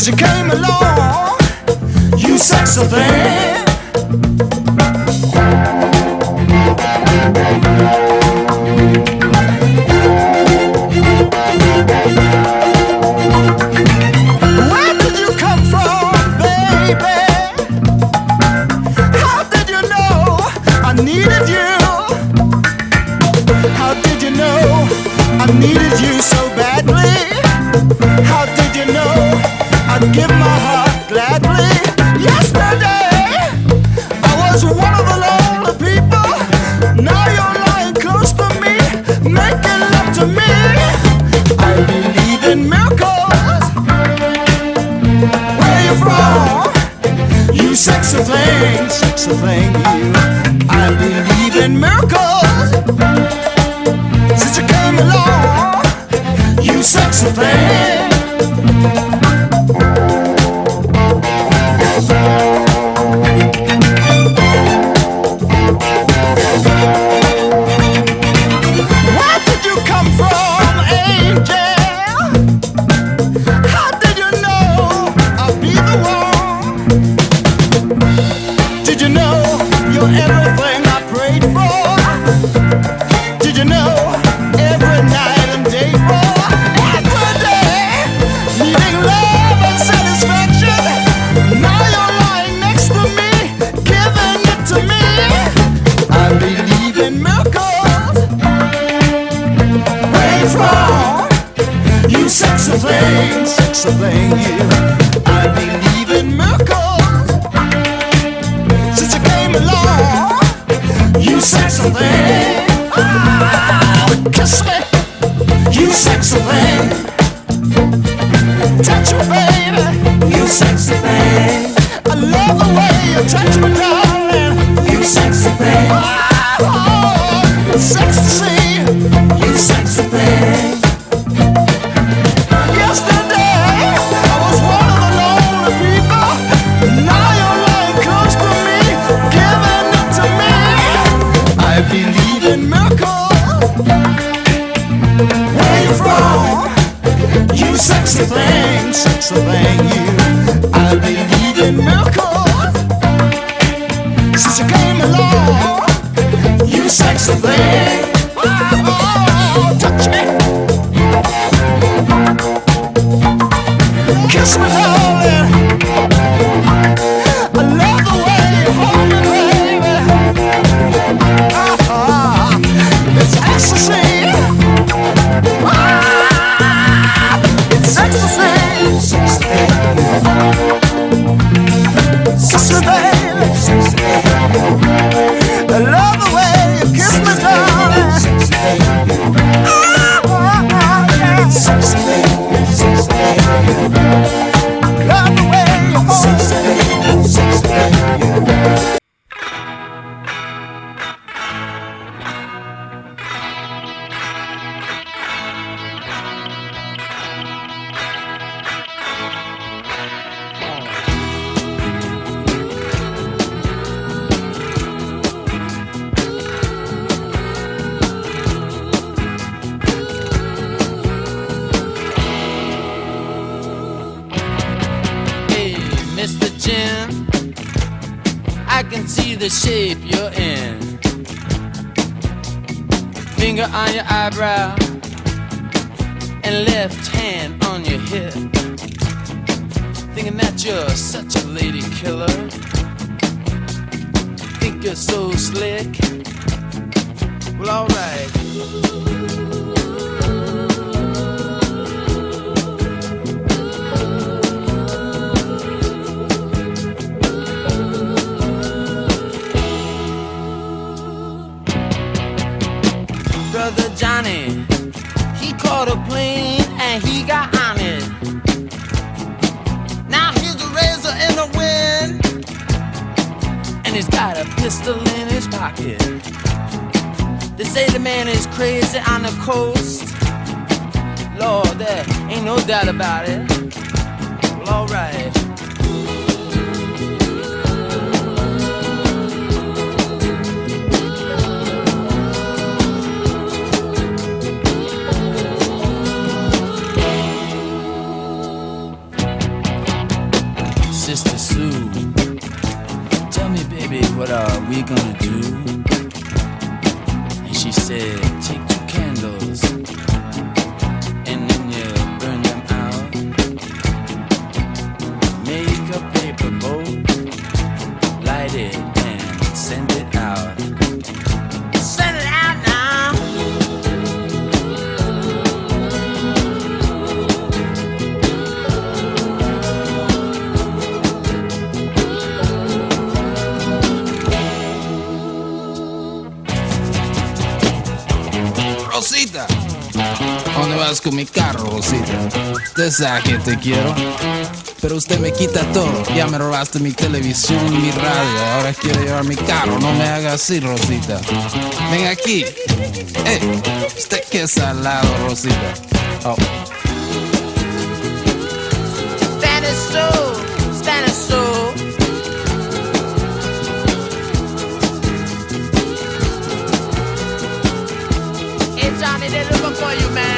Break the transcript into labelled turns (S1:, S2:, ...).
S1: since you came along, you sexy thing. Where did you come from, baby? How did you know I needed you? How did you know I needed you so badly? How did you know I'd give my heart gladly? Yesterday I was one of the lonely people. Now you're lying close to me, making love to me. I believe in miracles. Where you from? You sexy thing, you. I believe in miracles. Since you came along, you sexy thing. Where did you come from, angel? How did you know I'd be the one? Did you know you're everything I prayed for? Did you know every night and day for? Every day, needing love and satisfaction. Now you're lying next to me, giving it to me. I believe in miracles. Where you from? You sexy thing, you. I believe in miracles. Since you came along, you sexy thing. Oh, kiss me, you sexy thing. Touch me, baby, you sexy thing. I love the way you touch me, darling. You sexy thing. Oh, it's sexy to see you sexy thing. Yesterday I was one of the lonely people. Now you're lying close to me, giving it to me. I believe in miracles. Where you from? You sexy thing, you. I believe in miracles. Since you came along, you sexy thing. Oh, touch me, kiss me, darling. I love the way you hold me, baby. It's ecstasy. It's ecstasy. Sexy baby. I love the way you kiss me, darling. Sexy baby. Love the way you hold me. Sexy baby.
S2: I can see the shape you're in. Finger on your eyebrow and left hand on your hip. Thinking that you're such a lady killer. Think you're so slick. Well, alright. Brother Johnny, he caught a plane and he got on it. Now he's a razor in the wind, and he's got a pistol in his pocket. They say the man is crazy on the coast. Lord, there ain't no doubt about it. Well, alright.
S3: con mi carro, Rosita. Usted sabe que te quiero, pero usted me quita todo. Ya me robaste mi televisión, mi radio, ahora quiere llevar mi carro. No me haga así, Rosita. Ven aquí. Usted que es salado, Rosita. Oh.
S2: Spanish soul, Spanish soul. Hey Johnny, they're looking for you, man.